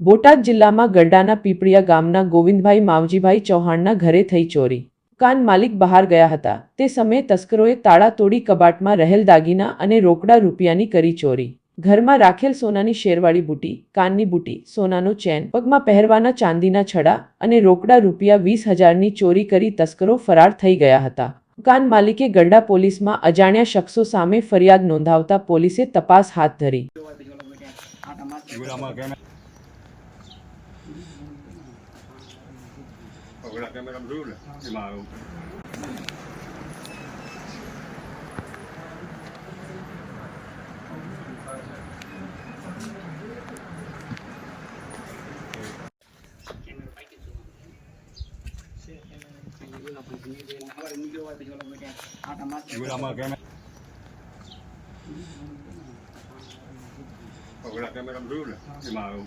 બોટાદ જિલ્લામાં ગરડાના પીપળિયા ગામના ગોવિંદભાઈ માવજીભાઈ ચૌહાણના ઘરે થઈ ચોરી। મકાન માલિક બહાર ગયા હતા તે સમયે તસ્કરોએ તાળા તોડી કબાટમાં રહેલ દાગીના અને રોકડા રૂપિયાની કરી ચોરી। ઘરમાં રાખેલ સોનાની શેરવાળી બુટી, કાનની બુટી, સોનાનો ચેન, પગમાં પહેરવાના ચાંદીના છડા અને રોકડા રૂપિયા 20,000ની ચોરી કરી તસ્કરો ફરાર થઈ ગયા હતા। મકાન માલિકે ગરડા પોલીસમાં અજાણ્યા શખ્સો સામે ફરિયાદ નોંધાવતા પોલીસે તપાસ હાથ ધરી। Ahora que me lo brule, y malo. Ahora que me lo brule, y malo.